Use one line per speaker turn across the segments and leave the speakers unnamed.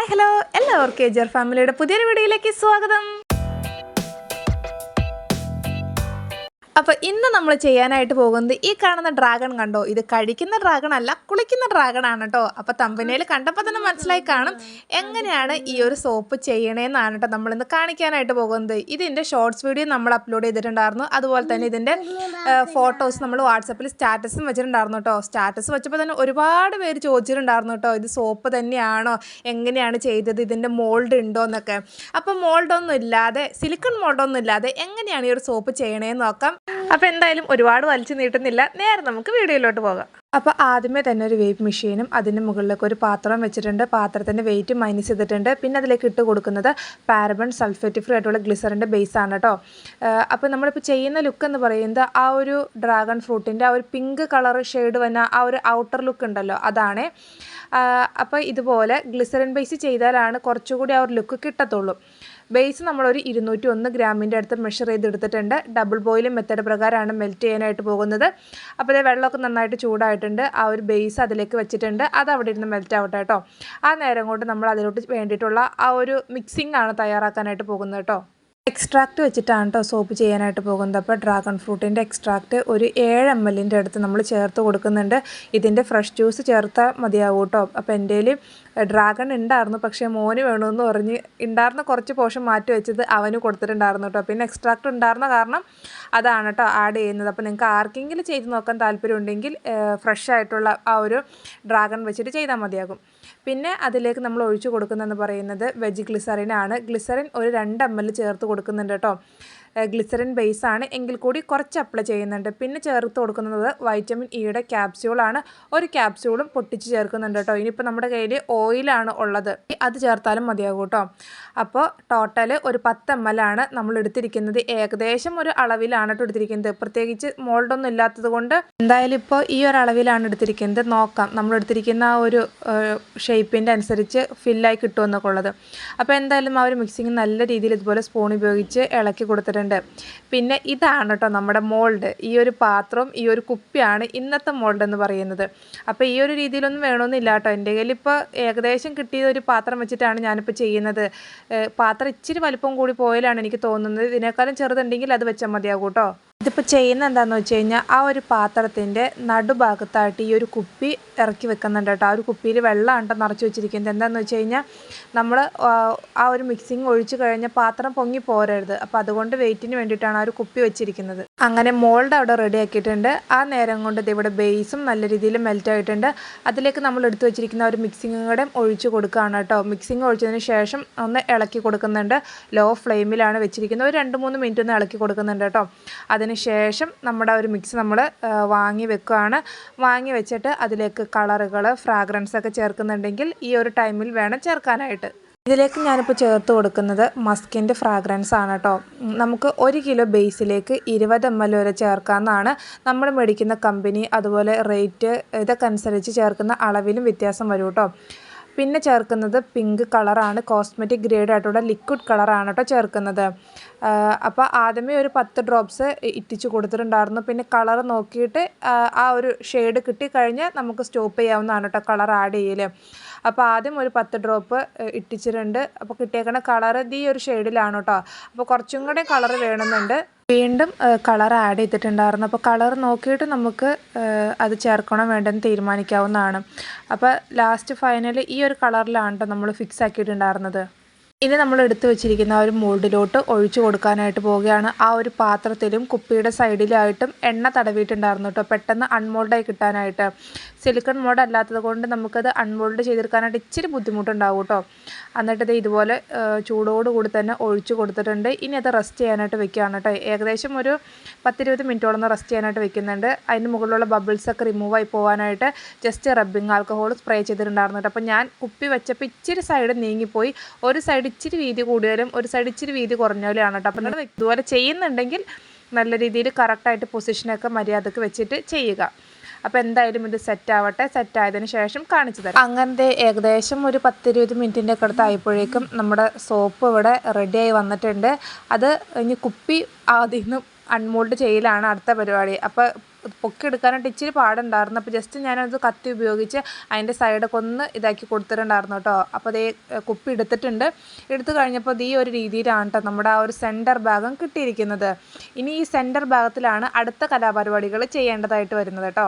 Hi hello എല്ലാവർക്കും എജർ ഫാമിലിയുടെ പുതിയൊരു വീഡിയോയിലേക്ക് സ്വാഗതം. അപ്പോൾ ഇന്ന് നമ്മൾ ചെയ്യാനായിട്ട് പോകുന്നത് ഈ കാണുന്ന ഡ്രാഗൺ കണ്ടോ, ഇത് കഴിക്കുന്ന ഡ്രാഗൺ അല്ല, കുളിക്കുന്ന ഡ്രാഗൺ ആണ് കേട്ടോ. അപ്പോൾ തമ്പനയിൽ കണ്ടപ്പോൾ തന്നെ മനസ്സിലായി കാണും എങ്ങനെയാണ് ഈ ഒരു സോപ്പ് ചെയ്യണേന്നാണ് കേട്ടോ നമ്മളിന്ന് കാണിക്കാനായിട്ട് പോകുന്നത്. ഇതിൻ്റെ ഷോർട്സ് വീഡിയോ നമ്മൾ അപ്ലോഡ് ചെയ്തിട്ടുണ്ടായിരുന്നു. അതുപോലെ തന്നെ ഇതിൻ്റെ ഫോട്ടോസ് നമ്മൾ വാട്സപ്പിൽ സ്റ്റാറ്റസും വെച്ചിട്ടുണ്ടായിരുന്നു കേട്ടോ. സ്റ്റാറ്റസ് വെച്ചപ്പോൾ തന്നെ ഒരുപാട് പേര് ചോദിച്ചിട്ടുണ്ടായിരുന്നു കേട്ടോ, ഇത് സോപ്പ് തന്നെയാണോ, എങ്ങനെയാണ് ചെയ്തത്, ഇതിൻ്റെ മോൾഡ് ഉണ്ടോ എന്നൊക്കെ. അപ്പോൾ മോൾഡൊന്നും ഇല്ലാതെ, സിലിക്കൺ മോൾഡൊന്നും ഇല്ലാതെ എങ്ങനെയാണ് ഈ ഒരു സോപ്പ് ചെയ്യണേന്ന് നോക്കാം. അപ്പോൾ എന്തായാലും ഒരുപാട് വലിച്ചു നീട്ടുന്നില്ല, നേരെ നമുക്ക് വീഡിയോയിലോട്ട് പോകാം. അപ്പോൾ ആദ്യമേ തന്നെ ഒരു വെയ്റ്റ് മെഷീനും അതിന് മുകളിലേക്ക് ഒരു പാത്രം വെച്ചിട്ടുണ്ട്. പാത്രത്തിൻ്റെ വെയിറ്റ് മൈനസ് ചെയ്തിട്ടുണ്ട്. പിന്നെ അതിലേക്ക് ഇട്ട് കൊടുക്കുന്നത് പാരബൺ സൾഫേറ്റ് ഫ്രീ ആയിട്ടുള്ള ഗ്ലിസറിൻ്റെ ബേസാണ് കേട്ടോ. അപ്പോൾ നമ്മളിപ്പോൾ ചെയ്യുന്ന ലുക്ക് എന്ന് പറയുന്നത് ആ ഒരു ഡ്രാഗൺ ഫ്രൂട്ടിൻ്റെ ആ ഒരു പിങ്ക് കളർ ഷെയ്ഡ് വന്ന ആ ഒരു ഔട്ടർ ലുക്ക് ഉണ്ടല്ലോ, അതാണ്. അപ്പോൾ ഇതുപോലെ ഗ്ലിസറിൻ ബേസ് ചെയ്താലാണ് കുറച്ചുകൂടി ആ ഒരു ലുക്ക് കിട്ടത്തുള്ളൂ. ബേസ് നമ്മളൊരു 201 ഗ്രാമിൻ്റെ അടുത്ത് മെഷർ ചെയ്തെടുത്തിട്ടുണ്ട്. ഡബിൾ ബോയിലിംഗ് മെത്തേഡ് പ്രകാരമാണ് മെൽറ്റ് ചെയ്യാനായിട്ട് പോകുന്നത്. അപ്പോൾ ഇത് വെള്ളമൊക്കെ നന്നായിട്ട് ചൂടായിട്ടുണ്ട്. ആ ഒരു ബേസ് അതിലേക്ക് വെച്ചിട്ടുണ്ട്. അത് അവിടെ ഇരുന്ന് മെൽറ്റ് ആവട്ടെ കേട്ടോ. ആ നേരം കൊണ്ട് നമ്മൾ അതിലോട്ട് വേണ്ടിയിട്ടുള്ള ആ ഒരു മിക്സിംഗ് ആണ് തയ്യാറാക്കാനായിട്ട് പോകുന്നത് കേട്ടോ. എക്സ്ട്രാക്റ്റ് വെച്ചിട്ടാണ് കേട്ടോ സോപ്പ് ചെയ്യാനായിട്ട് പോകുന്നത്. അപ്പോൾ ഡ്രാഗൺ ഫ്രൂട്ടിൻ്റെ എക്സ്ട്രാക്റ്റ് ഒരു 7 ml അടുത്ത് നമ്മൾ ചേർത്ത് കൊടുക്കുന്നുണ്ട്. ഇതിൻ്റെ ഫ്രഷ് ജ്യൂസ് ചേർത്താൽ മതിയാവും കേട്ടോ. അപ്പോൾ എൻ്റെ കയ്യിൽ ഡ്രാഗൺ ഉണ്ടായിരുന്നു, പക്ഷേ മോന് വേണമെന്ന് പറഞ്ഞ് ഉണ്ടായിരുന്ന കുറച്ച് പോർഷൻ മാറ്റി വെച്ചത് അവന് കൊടുത്തിട്ടുണ്ടായിരുന്നു കേട്ടോ. പിന്നെ എക്സ്ട്രാക്റ്റ് ഉണ്ടായിരുന്ന കാരണം അതാണ് കേട്ടോ ആഡ് ചെയ്യുന്നത്. അപ്പോൾ നിങ്ങൾക്ക് ആർക്കെങ്കിലും ചെയ്ത് നോക്കാൻ താല്പര്യമുണ്ടെങ്കിൽ ഫ്രഷ് ആയിട്ടുള്ള ആ ഒരു ഡ്രാഗൺ വെച്ചിട്ട് ചെയ്താൽ മതിയാകും. പിന്നെ അതിലേക്ക് നമ്മൾ ഒഴിച്ചു കൊടുക്കുന്നതെന്ന് പറയുന്നത് വെജ് ഗ്ലിസറിനാണ്. ഗ്ലിസറിൻ ഒരു 2 ml ചേർത്ത് കൊടുക്കുന്നുണ്ട് കേട്ടോ. ഗ്ലിസറിൻ ബേസാണ് എങ്കിൽ കൂടി കുറച്ച് അപ്ലൈ ചെയ്യുന്നുണ്ട്. പിന്നെ ചേർത്ത് കൊടുക്കുന്നത് വൈറ്റമിൻ ഇയുടെ ക്യാപ്സ്യൂളാണ്. ഒരു ക്യാപ്സ്യൂളും പൊട്ടിച്ച് ചേർക്കുന്നുണ്ട് കേട്ടോ. ഇനിയിപ്പോൾ നമ്മുടെ കയ്യിൽ ഓയിലാണ് ഉള്ളത്, അത് ചേർത്താലും മതിയാകും കേട്ടോ. അപ്പോൾ ടോട്ടൽ ഒരു 10 ml ആണ് നമ്മൾ എടുത്തിരിക്കുന്നത്. ഏകദേശം ഒരു അളവിലാണ് കേട്ടോ എടുത്തിരിക്കുന്നത്. പ്രത്യേകിച്ച് മോൾഡൊന്നും ഇല്ലാത്തത് കൊണ്ട് എന്തായാലും ഇപ്പോൾ ഈ ഒരു അളവിലാണ് എടുത്തിരിക്കുന്നത്. നോക്കാം നമ്മൾ എടുത്തിരിക്കുന്ന ആ ഒരു ഷേപ്പിൻ്റെ അനുസരിച്ച് ഫില്ലായി കിട്ടുമെന്നൊക്കെ ഉള്ളത്. അപ്പോൾ എന്തായാലും ആ ഒരു മിക്സിങ് നല്ല രീതിയിൽ ഇതുപോലെ സ്പൂൺ ഉപയോഗിച്ച് ഇളക്കി കൊടുത്തിട്ടുണ്ട്. പിന്നെ ഇതാണ് കേട്ടോ നമ്മുടെ മോൾഡ്. ഈ ഒരു പാത്രം, ഈ ഒരു കുപ്പിയാണ് ഇന്നത്തെ മോൾഡ് എന്ന് പറയുന്നത്. അപ്പോൾ ഈ ഒരു രീതിയിലൊന്നും വേണമെന്നില്ല കേട്ടോ. എൻ്റെ കയ്യിൽ ഇപ്പോൾ ഏകദേശം കിട്ടിയ ഒരു പാത്രം വെച്ചിട്ടാണ് ഞാനിപ്പോൾ ചെയ്യുന്നത്. പാത്രം ഇച്ചിരി വലിപ്പം കൂടി പോയാലാണ് എനിക്ക് തോന്നുന്നത്. ഇതിനേക്കാളും ചെറുതുണ്ടെങ്കിൽ അത് വെച്ചാൽ മതിയാകും കേട്ടോ. ഇതിപ്പോൾ ചെയ്യുന്ന എന്താണെന്ന് വെച്ച് കഴിഞ്ഞാൽ ആ ഒരു പാത്രത്തിൻ്റെ നടുഭാഗത്തായിട്ട് ഈ ഒരു കുപ്പി ഇറക്കി വെക്കുന്നുണ്ട് കേട്ടോ. ആ ഒരു കുപ്പിയിൽ വെള്ളമാണ് നിറച്ച് വെച്ചിരിക്കുന്നത്. എന്താണെന്ന് വെച്ച് കഴിഞ്ഞാൽ നമ്മൾ ആ ഒരു മിക്സിങ് ഒഴിച്ച് കഴിഞ്ഞാൽ പാത്രം പൊങ്ങി പോരരുത്. അപ്പോൾ അതുകൊണ്ട് വെയിറ്റിന് വേണ്ടിയിട്ടാണ് ആ ഒരു കുപ്പി വെച്ചിരിക്കുന്നത്. അങ്ങനെ മോൾഡ് അവിടെ റെഡി ആക്കിയിട്ടുണ്ട്. ആ നേരം കൊണ്ട് ഇവിടെ ബേസും നല്ല രീതിയിൽ മെൽറ്റ് ആയിട്ടുണ്ട്. അതിലേക്ക് നമ്മൾ എടുത്തു വെച്ചിരിക്കുന്ന ഒരു മിക്സിങ് കൂടെ ഒഴിച്ച് കൊടുക്കുകയാണ് കേട്ടോ. മിക്സിങ് ഒഴിച്ചതിന് ശേഷം ഒന്ന് ഇളക്കി കൊടുക്കുന്നുണ്ട്. ലോ ഫ്ലെയിമിലാണ് വെച്ചിരിക്കുന്നത്. ഒരു 2-3 മിനിറ്റ് ഒന്ന് ഇളക്കി കൊടുക്കുന്നുണ്ട് കേട്ടോ. അതിന് ശേഷം നമ്മുടെ ഒരു മിക്സ് നമ്മൾ വാങ്ങി വെക്കുകയാണ്. വാങ്ങി വെച്ചിട്ട് അതിലേക്ക് കളറുകൾ, ഫ്രാഗ്രൻസ് ഒക്കെ ചേർക്കുന്നുണ്ടെങ്കിൽ ഈ ഒരു ടൈമിൽ വേണം ചേർക്കാനായിട്ട്. ഇതിലേക്ക് ഞാനിപ്പോൾ ചേർത്ത് കൊടുക്കുന്നത് മസ്കിൻ്റെ ഫ്രാഗ്രൻസ് ആണ് കേട്ടോ. നമുക്ക് 1 കിലോ ബേസിലേക്ക് 20 ml വരെ ചേർക്കാമെന്നാണ്. നമ്മൾ മേടിക്കുന്ന കമ്പനി അതുപോലെ റേറ്റ് ഇതൊക്കെ അനുസരിച്ച് ചേർക്കുന്ന അളവിലും വ്യത്യാസം വരും കേട്ടോ. പിന്നെ ചേർക്കുന്നത് പിങ്ക് കളറാണ്, കോസ്മെറ്റിക് ഗ്രേഡ് ആയിട്ടുള്ള ലിക്വിഡ് കളറാണ് കേട്ടോ ചേർക്കുന്നത്. അപ്പോൾ ആദ്യമേ ഒരു 10 ഡ്രോപ്സ് ഇറ്റിച്ച് കൊടുത്തിട്ടുണ്ടായിരുന്നു. പിന്നെ കളർ നോക്കിയിട്ട് ആ ഒരു ഷെയ്ഡ് കിട്ടിക്കഴിഞ്ഞാൽ നമുക്ക് സ്റ്റോപ്പ് ചെയ്യാവുന്നതാണ് കേട്ടോ കളർ ആഡ് ചെയ്യൽ. അപ്പോൾ ആദ്യം ഒരു 10 ഡ്രോപ്പ് ഇട്ടിച്ചിട്ടുണ്ട്. അപ്പോൾ കിട്ടിയേക്കണ കളർ ഈ ഒരു ഷെയ്ഡിലാണ് കേട്ടോ. അപ്പോൾ കുറച്ചും കൂടെ കളർ വേണമെന്നുണ്ട്. വീണ്ടും കളർ ആഡ് ചെയ്തിട്ടുണ്ടായിരുന്നു. അപ്പോൾ കളർ നോക്കിയിട്ട് നമുക്ക് അത് ചേർക്കണോ വേണ്ടെന്ന് തീരുമാനിക്കാവുന്നതാണ്. അപ്പോൾ ലാസ്റ്റ് ഫൈനൽ ഈ ഒരു കളറിലാണ് കേട്ടോ നമ്മൾ ഫിക്സ് ആക്കിയിട്ടുണ്ടായിരുന്നത്. ഇനി നമ്മൾ എടുത്തു വെച്ചിരിക്കുന്ന ആ ഒരു മോൾഡിലോട്ട് ഒഴിച്ചു കൊടുക്കാനായിട്ട് പോവുകയാണ്. ആ ഒരു പാത്രത്തിലും കുപ്പിയുടെ സൈഡിലായിട്ടും എണ്ണ തടവിയിട്ടുണ്ടായിരുന്നു കേട്ടോ, പെട്ടെന്ന് അൺമോൾഡായി കിട്ടാനായിട്ട്. സിലിക്കൺ മോൾഡ് അല്ലാത്തത് കൊണ്ട് നമുക്കത് അൺമോൾഡ് ചെയ്തെടുക്കാനായിട്ട് ഇച്ചിരി ബുദ്ധിമുട്ടുണ്ടാവും കേട്ടോ. എന്നിട്ട് ഇതുപോലെ ചൂടോടുകൂടി തന്നെ ഒഴിച്ചു കൊടുത്തിട്ടുണ്ട്. ഇനി അത് റെസ്റ്റ് ചെയ്യാനായിട്ട് വെക്കുകയാണ് കേട്ടോ. ഏകദേശം ഒരു 10-20 മിനിറ്റോളം റെസ്റ്റ് ചെയ്യാനായിട്ട് വെക്കുന്നുണ്ട്. അതിന് മുകളിലുള്ള ബബിൾസൊക്കെ റിമൂവ് ആയി പോകാനായിട്ട് ജസ്റ്റ് റബ്ബിങ് ആൽക്കഹോൾ സ്പ്രേ ചെയ്തിട്ടുണ്ടായിരുന്നു കേട്ടോ. അപ്പോൾ ഞാൻ കുപ്പി വെച്ചപ്പോൾ ഇച്ചിരി സൈഡ് നീങ്ങിപ്പോയി. ഒരു സൈഡ് ഇച്ചിരി വീതി കൂടിയാലും ഒരു സൈഡ് ഇച്ചിരി വീതി കുറഞ്ഞാലുമാണ് കേട്ടോ. അപ്പോൾ നിങ്ങൾ ഇതുപോലെ ചെയ്യുന്നുണ്ടെങ്കിൽ നല്ല രീതിയിൽ കറക്റ്റായിട്ട് പൊസിഷനൊക്കെ മര്യാദക്ക് വെച്ചിട്ട് ചെയ്യുക. അപ്പോൾ എന്തായാലും ഇത് സെറ്റാവട്ടെ. സെറ്റായതിന് ശേഷം കാണിച്ചു തരാം. അങ്ങനത്തെ ഏകദേശം ഒരു 10-20 മിനിറ്റിൻ്റെ ഒക്കെ അടുത്തായപ്പോഴേക്കും നമ്മുടെ സോപ്പ് ഇവിടെ റെഡിയായി വന്നിട്ടുണ്ട്. അത് ഇനി കുപ്പി ആദ്യം അൺമോൾഡ് ചെയ്യലാണ് അടുത്ത പരിപാടി. അപ്പോൾ പൊക്കിയെടുക്കാനായിട്ട് ഇച്ചിരി പാടുണ്ടായിരുന്നു. അപ്പോൾ ജസ്റ്റ് ഞാനത് കത്തി ഉപയോഗിച്ച് അതിൻ്റെ സൈഡൊക്കെ ഒന്ന് ഇതാക്കി കൊടുത്തിട്ടുണ്ടായിരുന്നു കേട്ടോ. അപ്പോൾ അതേ കുപ്പി എടുത്തിട്ടുണ്ട്. എടുത്തു കഴിഞ്ഞപ്പോൾ ഈ ഒരു രീതിയിലാണ് കേട്ടോ നമ്മുടെ ആ ഒരു സെൻറ്റർ ഭാഗം കിട്ടിയിരിക്കുന്നത്. ഇനി ഈ സെൻറ്റർ ഭാഗത്തിലാണ് അടുത്ത കലാപരിപാടികൾ ചെയ്യേണ്ടതായിട്ട് വരുന്നത് കേട്ടോ.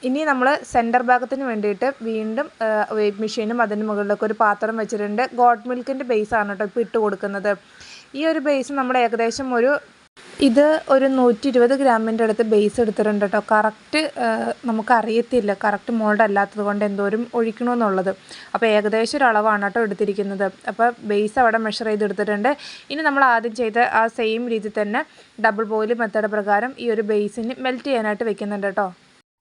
ഇനി നമ്മൾ സെൻറ്റർ ഭാഗത്തിന് വേണ്ടിയിട്ട് വീണ്ടും വെയ്റ്റ് മെഷീനും അതിന് മുകളിലൊക്കെ ഒരു പാത്രം വെച്ചിട്ടുണ്ട്. ഗോട്ട് മിൽക്കിൻ്റെ ബേസാണ് കേട്ടോ ഇപ്പോൾ ഇട്ട് കൊടുക്കുന്നത്. ഈ ഒരു ബേസ് നമ്മൾ ഏകദേശം ഇത് ഒരു 120 ഗ്രാമിൻ്റെ അടുത്ത് ബേസ് എടുത്തിട്ടുണ്ട് കേട്ടോ. കറക്റ്റ് നമുക്കറിയത്തില്ല, കറക്റ്റ് മോൾഡ് അല്ലാത്തത് കൊണ്ട് എന്തോരം ഒഴിക്കണമെന്നുള്ളത്. അപ്പോൾ ഏകദേശം ഒരു അളവാണ് കേട്ടോ എടുത്തിരിക്കുന്നത്. അപ്പോൾ ബേസ് അവിടെ മെഷർ ചെയ്തെടുത്തിട്ടുണ്ട്. ഇനി നമ്മൾ ആദ്യം ചെയ്ത ആ സെയിം രീതി തന്നെ ഡബിൾ ബോയിൽ മെത്തേഡ് പ്രകാരം ഈ ഒരു ബേസിന് മെൽറ്റ് ചെയ്യാനായിട്ട് വെക്കുന്നുണ്ട് കേട്ടോ.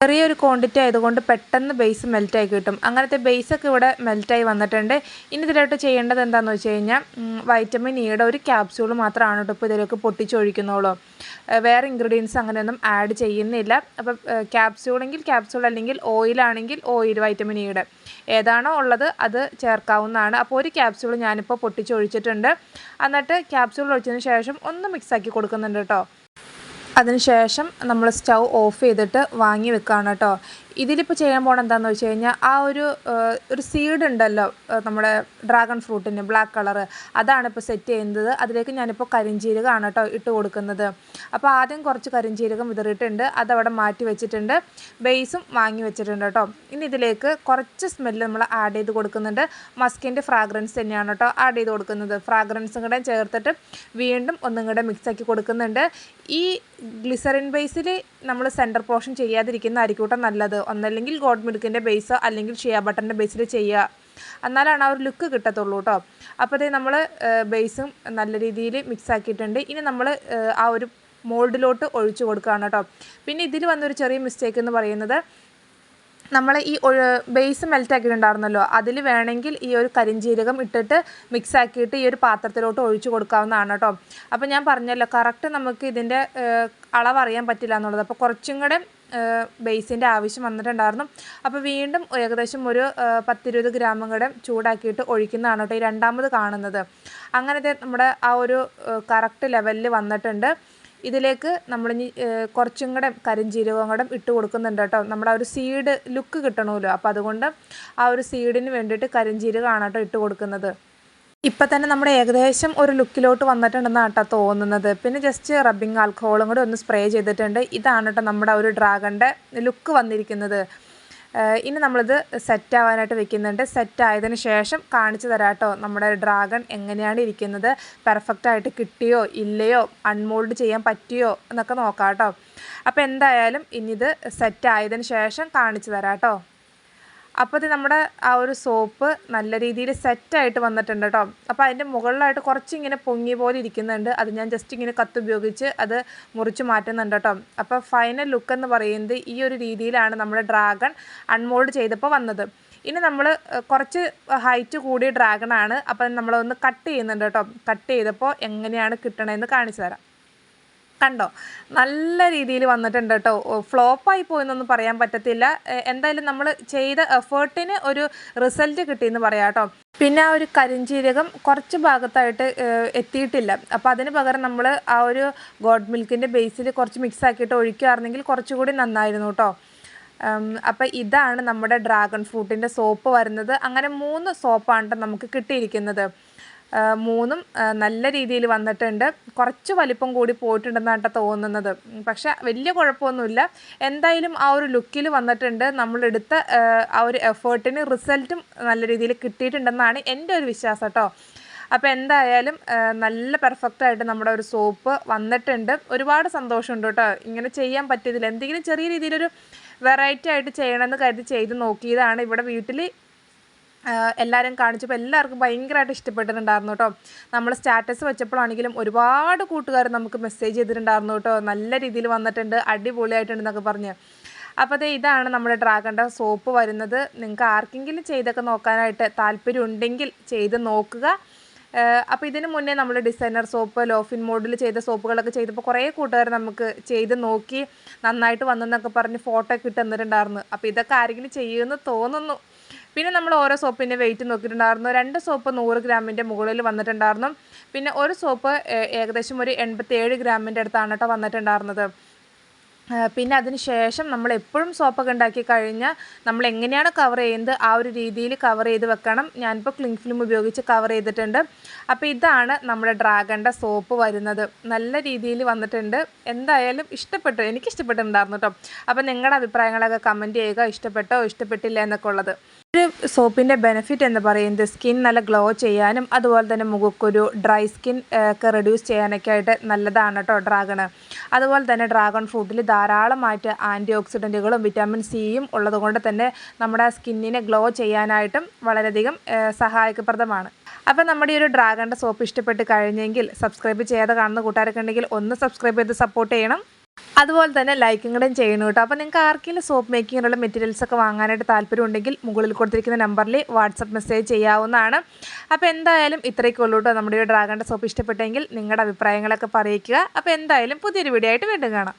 ചെറിയൊരു ക്വാണ്ടിറ്റി ആയതുകൊണ്ട് പെട്ടെന്ന് ബേസ് മെൽറ്റായി കിട്ടും. അങ്ങനത്തെ ബേസൊക്കെ ഇവിടെ മെൽറ്റായി വന്നിട്ടുണ്ട്. ഇനി ഇതിലോട്ട് ചെയ്യേണ്ടത് എന്താണെന്ന് വെച്ച് കഴിഞ്ഞാൽ വൈറ്റമിൻ ഇയുടെ ഒരു ക്യാപ്സ്യൂൾ മാത്രമാണ് കേട്ടോ ഇപ്പോൾ ഇതിലേക്ക് പൊട്ടിച്ചൊഴിക്കുന്നുള്ളൂ. വേറെ ഇൻഗ്രീഡിയൻസ് അങ്ങനെയൊന്നും ആഡ് ചെയ്യുന്നില്ല. അപ്പോൾ ക്യാപ്സ്യൂളെങ്കിൽ ക്യാപ്സ്യൂൾ, അല്ലെങ്കിൽ ഓയിലാണെങ്കിൽ ഓയിൽ, വൈറ്റമിൻ ഇയുടെ ഏതാണോ ഉള്ളത് അത് ചേർക്കാവുന്നതാണ്. അപ്പോൾ ഒരു ക്യാപ്സ്യൂൾ ഞാനിപ്പോൾ പൊട്ടിച്ചൊഴിച്ചിട്ടുണ്ട്. എന്നിട്ട് ക്യാപ്സ്യൂൾ ഒഴിച്ചതിന് ശേഷം ഒന്ന് മിക്സാക്കി കൊടുക്കുന്നുണ്ട് കേട്ടോ. അതിനുശേഷം നമ്മൾ സ്റ്റൗ ഓഫ് ചെയ്തിട്ട് വാങ്ങി വെക്കുകയാണ് കേട്ടോ. ഇതിലിപ്പോൾ ചെയ്യാൻ പോകണം എന്താണെന്ന് വെച്ച് കഴിഞ്ഞാൽ ആ ഒരു സീഡ് ഉണ്ടല്ലോ നമ്മുടെ ഡ്രാഗൺ ഫ്രൂട്ടിന് ബ്ലാക്ക് കളറ്, അതാണ് ഇപ്പോൾ സെറ്റ് ചെയ്യുന്നത്. അതിലേക്ക് ഞാനിപ്പോൾ കരിഞ്ജീരകമാണ് കേട്ടോ ഇട്ട് കൊടുക്കുന്നത്. അപ്പോൾ ആദ്യം കുറച്ച് കരിഞ്ജീരകം വിതറിയിട്ടുണ്ട്, അതവിടെ മാറ്റി വെച്ചിട്ടുണ്ട്. ബേസും വാങ്ങി വെച്ചിട്ടുണ്ട് കേട്ടോ. ഇനി ഇതിലേക്ക് കുറച്ച് സ്മെല്ല് നമ്മൾ ആഡ് ചെയ്ത് കൊടുക്കുന്നുണ്ട്. മസ്കിൻ്റെ ഫ്രാഗ്രൻസ് തന്നെയാണ് കേട്ടോ ആഡ് ചെയ്ത് കൊടുക്കുന്നത്. ഫ്രാഗ്രൻസും കൂടെ ചേർത്തിട്ട് വീണ്ടും ഒന്നും കൂടെ മിക്സാക്കി കൊടുക്കുന്നുണ്ട്. ഈ ഗ്ലിസറിൻ ബേസിൽ നമ്മൾ സെൻറ്റർ പോർഷൻ ചെയ്യാതിരിക്കുന്നതായിരിക്കും കേട്ടോ നല്ലത്. ഒന്നല്ലെങ്കിൽ ഗോഡ് മിൽക്കിൻ്റെ ബേസ് അല്ലെങ്കിൽ ഷിയ ബട്ടറിൻ്റെ ബേസിൽ ചെയ്യുക, എന്നാലാണ് ആ ഒരു ലുക്ക് കിട്ടത്തുള്ളൂ കേട്ടോ. അപ്പോൾ അതേ നമ്മൾ ബേസും നല്ല രീതിയിൽ മിക്സ് ആക്കിയിട്ടുണ്ട്. ഇനി നമ്മൾ ആ ഒരു മോൾഡിലോട്ട് ഒഴിച്ചു കൊടുക്കുകയാണ് കേട്ടോ. പിന്നെ ഇതിൽ വന്നൊരു ചെറിയ മിസ്റ്റേക്ക് എന്ന് പറയുന്നത്, നമ്മൾ ഈ ബേസ് മെൽറ്റ് ആക്കിയിട്ടുണ്ടായിരുന്നല്ലോ, അതിൽ വേണമെങ്കിൽ ഈ ഒരു കരിഞ്ജീരകം ഇട്ടിട്ട് മിക്സ് ആക്കിയിട്ട് ഈ ഒരു പാത്രത്തിലോട്ട് ഒഴിച്ചു കൊടുക്കാവുന്നതാണ് കേട്ടോ. അപ്പോൾ ഞാൻ പറഞ്ഞല്ലോ കറക്റ്റ് നമുക്ക് ഇതിൻ്റെ അളവ് അറിയാൻ പറ്റില്ല എന്നുള്ളത്. അപ്പോൾ കുറച്ചും കൂടെ ബേസിൻ്റെ ആവശ്യം വന്നിട്ടുണ്ടായിരുന്നു. അപ്പോൾ വീണ്ടും ഏകദേശം ഒരു 10-20 ഗ്രാമും കൂടെ ചൂടാക്കിയിട്ട് ഒഴിക്കുന്നതാണ് കേട്ടോ ഈ രണ്ടാമത് കാണുന്നത്. അങ്ങനത്തെ നമ്മുടെ ആ ഒരു കറക്റ്റ് ലെവലിൽ വന്നിട്ടുണ്ട്. ഇതിലേക്ക് നമ്മളിനി കുറച്ചും കൂടെ കരിഞ്ജീരകം കൂടെ ഇട്ട് കൊടുക്കുന്നുണ്ട് കേട്ടോ. നമ്മുടെ ആ ഒരു സീഡ് ലുക്ക് കിട്ടണമല്ലോ, അപ്പോൾ അതുകൊണ്ട് ആ ഒരു സീഡിന് വേണ്ടിയിട്ട് കരിഞ്ജീരകമാണ് കേട്ടോ ഇട്ട് കൊടുക്കുന്നത്. ഇപ്പം തന്നെ നമ്മുടെ ഏകദേശം ഒരു ലുക്കിലോട്ട് വന്നിട്ടുണ്ടെന്നാണ് കേട്ടോ തോന്നുന്നത്. പിന്നെ ജസ്റ്റ് റബ്ബിങ് ആൽക്കഹോളും കൂടെ ഒന്ന് സ്പ്രേ ചെയ്തിട്ടുണ്ട്. ഇതാണ് കേട്ടോ നമ്മുടെ ഒരു ഡ്രാഗണിൻ്റെ ലുക്ക് വന്നിരിക്കുന്നത്. ഇനി നമ്മളിത് സെറ്റ് ആവാനായിട്ട് വെക്കുന്നുണ്ട്. സെറ്റ് ആയതിനു ശേഷം കാണിച്ചു തരാം കേട്ടോ നമ്മുടെ ഡ്രാഗൺ എങ്ങനെയാണ് ഇരിക്കുന്നത്, പെർഫെക്റ്റായിട്ട് കിട്ടിയോ ഇല്ലയോ, അൺമോൾഡ് ചെയ്യാൻ പറ്റിയോ എന്നൊക്കെ നോക്കാം കേട്ടോ. അപ്പോൾ എന്തായാലും ഇനിയിത് സെറ്റ് ആയതിനു ശേഷം കാണിച്ചു തരാം കേട്ടോ. അപ്പോൾ ഇത് നമ്മുടെ ആ ഒരു സോപ്പ് നല്ല രീതിയിൽ സെറ്റായിട്ട് വന്നിട്ടുണ്ട് കേട്ടോ. അപ്പോൾ അതിൻ്റെ മുകളിലായിട്ട് കുറച്ചിങ്ങനെ പൊങ്ങി പോലെ ഇരിക്കുന്നുണ്ട്. അത് ഞാൻ ജസ്റ്റ് ഇങ്ങനെ കത്ത് ഉപയോഗിച്ച് അത് മുറിച്ച് മാറ്റുന്നുണ്ട് കേട്ടോ. അപ്പോൾ ഫൈനൽ ലുക്ക് എന്ന് പറയുന്നത് ഈ ഒരു രീതിയിലാണ് നമ്മുടെ ഡ്രാഗൺ അൺമോൾഡ് ചെയ്തപ്പോൾ വന്നത്. ഇനി നമ്മൾ കുറച്ച് ഹൈറ്റ് കൂടിയ ഡ്രാഗണാണ്. അപ്പം നമ്മളൊന്ന് കട്ട് ചെയ്യുന്നുണ്ട് കേട്ടോ. കട്ട് ചെയ്തപ്പോൾ എങ്ങനെയാണ് കിട്ടണമെന്ന് കാണിച്ചു തരാം. കണ്ടോ, നല്ല രീതിയിൽ വന്നിട്ടുണ്ട് കേട്ടോ. ഫ്ലോപ്പായി പോയെന്നൊന്നും പറയാൻ പറ്റത്തില്ല. എന്തായാലും നമ്മൾ ചെയ്ത എഫേർട്ടിന് ഒരു റിസൾട്ട് കിട്ടിയെന്ന് പറയാം കേട്ടോ. പിന്നെ ആ ഒരു കരിഞ്ജീരകം കുറച്ച് ഭാഗത്തായിട്ട് എത്തിയിട്ടില്ല. അപ്പോൾ അതിന് പകരം നമ്മൾ ആ ഒരു ഗോഡ് മിൽക്കിൻ്റെ ബേസിൽ കുറച്ച് മിക്സ് ആക്കിയിട്ട് ഒഴിക്കുകയായിരുന്നെങ്കിൽ കുറച്ചുകൂടി നന്നായിരുന്നു കേട്ടോ. അപ്പോൾ ഇതാണ് നമ്മുടെ ഡ്രാഗൺ ഫ്രൂട്ടിൻ്റെ സോപ്പ് വരുന്നത്. അങ്ങനെ 3 സോപ്പാണ് നമുക്ക് കിട്ടിയിരിക്കുന്നത്. 3ഉം നല്ല രീതിയിൽ വന്നിട്ടുണ്ട്. കുറച്ച് വലിപ്പം കൂടി പോയിട്ടുണ്ടെന്നാണ് തോന്നുന്നത്, പക്ഷെ വലിയ കുഴപ്പമൊന്നുമില്ല. എന്തായാലും ആ ഒരു ലുക്കിൽ വന്നിട്ടുണ്ട്. നമ്മളെടുത്ത ആ ഒരു എഫേർട്ടിന് റിസൾട്ടും നല്ല രീതിയിൽ കിട്ടിയിട്ടുണ്ടെന്നാണ് എൻ്റെ ഒരു വിശ്വാസം കേട്ടോ. അപ്പോൾ എന്തായാലും നല്ല പെർഫെക്റ്റായിട്ട് നമ്മുടെ ഒരു സോപ്പ് വന്നിട്ടുണ്ട്. ഒരുപാട് സന്തോഷമുണ്ട് കേട്ടോ ഇങ്ങനെ ചെയ്യാൻ പറ്റിയതിൽ. എന്തെങ്കിലും ചെറിയ രീതിയിലൊരു വെറൈറ്റി ആയിട്ട് ചെയ്യണമെന്ന് കരുതി ചെയ്ത് നോക്കിയതാണ്. ഇവിടെ വീട്ടിൽ എല്ലാവരും കാണിച്ചപ്പോൾ എല്ലാവർക്കും ഭയങ്കരമായിട്ട് ഇഷ്ടപ്പെട്ടിട്ടുണ്ടായിരുന്നു കേട്ടോ. നമ്മൾ സ്റ്റാറ്റസ് വെച്ചപ്പോഴാണെങ്കിലും ഒരുപാട് കൂട്ടുകാർ നമുക്ക് മെസ്സേജ് ചെയ്തിട്ടുണ്ടായിരുന്നു കേട്ടോ. നല്ല രീതിയിൽ വന്നിട്ടുണ്ട്, അടിപൊളിയായിട്ടുണ്ടെന്നൊക്കെ പറഞ്ഞ്. അപ്പോൾ അതേ ഇതാണ് നമ്മുടെ ഡ്രാഗണിൻ്റെ സോപ്പ് വരുന്നത്. നിങ്ങൾക്ക് ആർക്കെങ്കിലും ചെയ്തൊക്കെ നോക്കാനായിട്ട് താല്പര്യം ഉണ്ടെങ്കിൽ ചെയ്ത് നോക്കുക. അപ്പോൾ ഇതിന് മുന്നേ നമ്മൾ ഡിസൈനർ സോപ്പ്, ലോഫിൻ മോഡിൽ ചെയ്ത സോപ്പുകളൊക്കെ ചെയ്തപ്പോൾ കുറേ കൂട്ടുകാർ നമുക്ക് ചെയ്ത് നോക്കി നന്നായിട്ട് വന്നെന്നൊക്കെ പറഞ്ഞ് ഫോട്ടോ ഒക്കെ ഇട്ട് തന്നിട്ടുണ്ടായിരുന്നു. അപ്പോൾ ഇതൊക്കെ ആരെങ്കിലും ചെയ്യുമെന്ന് തോന്നുന്നു. പിന്നെ നമ്മൾ ഓരോ സോപ്പിൻ്റെ വെയിറ്റ് നോക്കിയിട്ടുണ്ടായിരുന്നു. 2 സോപ്പ് 100 ഗ്രാമിൻ്റെ മുകളിൽ വന്നിട്ടുണ്ടായിരുന്നു. പിന്നെ ഒരു സോപ്പ് ഏകദേശം ഒരു 87 ഗ്രാമിൻ്റെ അടുത്താണ് കേട്ടോ വന്നിട്ടുണ്ടായിരുന്നത്. പിന്നെ അതിന് ശേഷം നമ്മൾ എപ്പോഴും സോപ്പൊക്കെ ഉണ്ടാക്കി കഴിഞ്ഞാൽ നമ്മൾ എങ്ങനെയാണ് കവർ ചെയ്യുന്നത് ആ ഒരു രീതിയിൽ കവർ ചെയ്ത് വെക്കണം. ഞാനിപ്പോൾ ക്ലിംഗ് ഫിലിം ഉപയോഗിച്ച് കവർ ചെയ്തിട്ടുണ്ട്. അപ്പോൾ ഇതാണ് നമ്മുടെ ഡ്രാഗണിൻ്റെ സോപ്പ് വരുന്നത്. നല്ല രീതിയിൽ വന്നിട്ടുണ്ട്. എന്തായാലും ഇഷ്ടപ്പെട്ടു, എനിക്ക് ഇഷ്ടപ്പെട്ടിട്ടുണ്ടായിരുന്നു കേട്ടോ. അപ്പോൾ നിങ്ങളുടെ അഭിപ്രായങ്ങളൊക്കെ കമൻറ്റ് ചെയ്യുക, ഇഷ്ടപ്പെട്ടോ ഇഷ്ടപ്പെട്ടില്ല എന്നൊക്കെ ഉള്ളത്. ഒരു സോപ്പിൻ്റെ ബെനിഫിറ്റ് എന്ന് പറയുന്നത് സ്കിൻ നല്ല ഗ്ലോ ചെയ്യാനും അതുപോലെ തന്നെ മുഖക്കുരു, ഡ്രൈ സ്കിൻ ഒക്കെ റെഡ്യൂസ് ചെയ്യാനൊക്കെ ആയിട്ട് നല്ലതാണ് കേട്ടോ ഡ്രാഗണ്. അതുപോലെ തന്നെ ഡ്രാഗൺ ഫ്രൂട്ടിൽ ധാരാളമായിട്ട് ആൻറ്റി ഓക്സിഡൻറ്റുകളും വിറ്റാമിൻ സിയും ഉള്ളതുകൊണ്ട് തന്നെ നമ്മുടെ സ്കിന്നിനെ ഗ്ലോ ചെയ്യാനായിട്ടും വളരെയധികം സഹായപ്രദമാണ്. അപ്പോൾ നമ്മുടെ ഈ ഒരു ഡ്രാഗണിൻ്റെ സോപ്പ് ഇഷ്ടപ്പെട്ട് കഴിഞ്ഞെങ്കിൽ സബ്സ്ക്രൈബ് ചെയ്യാതെ കാണുന്ന കൂട്ടുകാരൊക്കെ ഉണ്ടെങ്കിൽ ഒന്ന് സബ്സ്ക്രൈബ് ചെയ്ത് സപ്പോർട്ട് ചെയ്യണം. അതുപോലെ തന്നെ ലൈക്കും കൂടെ ചെയ്യണം കേട്ടോ. അപ്പോൾ നിങ്ങൾക്ക് ആർക്കെങ്കിലും സോപ്പ് മേക്കിങ്ങിനുള്ള മെറ്റീരിയൽസൊക്കെ വാങ്ങാനായിട്ട് താല്പര്യമുണ്ടെങ്കിൽ മുകളിൽ കൊടുത്തിരിക്കുന്ന നമ്പറിൽ വാട്സപ്പ് മെസ്സേജ് ചെയ്യാവുന്നതാണ്. അപ്പോൾ എന്തായാലും ഇത്രയൊക്കെ ഉള്ളൂ കേട്ടോ. നമ്മുടെ ഈ ഡ്രാഗണിൻ്റെ സോപ്പ് ഇഷ്ടപ്പെട്ടെങ്കിൽ നിങ്ങളുടെ അഭിപ്രായങ്ങളൊക്കെ പറയിക്കുക. അപ്പോൾ എന്തായാലും പുതിയൊരു വീഡിയോ ആയിട്ട് വീണ്ടും കാണാം.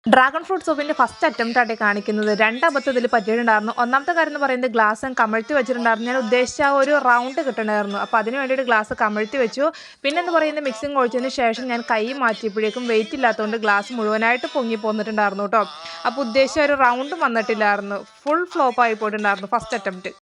ഡ്രാഗൺ ഫ്രൂട്ട് സോപ്പിൻ്റെ ഫസ്റ്റ് അറ്റംപ്റ്റ് ആയിട്ട് കാണിക്കുന്നത് 2 അബദ്ധം ഇതിൽ പറ്റിയിട്ടുണ്ടായിരുന്നു. ഒന്നാമത്തെ കാര്യം എന്ന് പറയുന്നത് ഗ്ലാസ് കമഴ്ത്തി വെച്ചിട്ടുണ്ടായിരുന്നു. ഞാൻ ഉദ്ദേശിച്ച ആ ഒരു റൗണ്ട് കിട്ടണമായിരുന്നു. അപ്പോൾ അതിന് വേണ്ടിയിട്ട് ഗ്ലാസ് കമഴ്ത്തി വെച്ചു. പിന്നെന്ന് പറയുന്നത് മിക്സിങ് ഒഴിച്ചതിന് ശേഷം ഞാൻ കൈ മാറ്റിയപ്പോഴേക്കും വെയിറ്റ് ഇല്ലാത്തതുകൊണ്ട് ഗ്ലാസ് മുഴുവനായിട്ട് പൊങ്ങി പോന്നിട്ടുണ്ടായിരുന്നു കേട്ടോ. അപ്പോൾ ഉദ്ദേശിച്ച ഒരു റൗണ്ടും വന്നിട്ടില്ലായിരുന്നു. ഫുൾ ഫ്ലോപ്പ് ആയി പോയിട്ടുണ്ടായിരുന്നു ഫസ്റ്റ് അറ്റംപ്റ്റ്.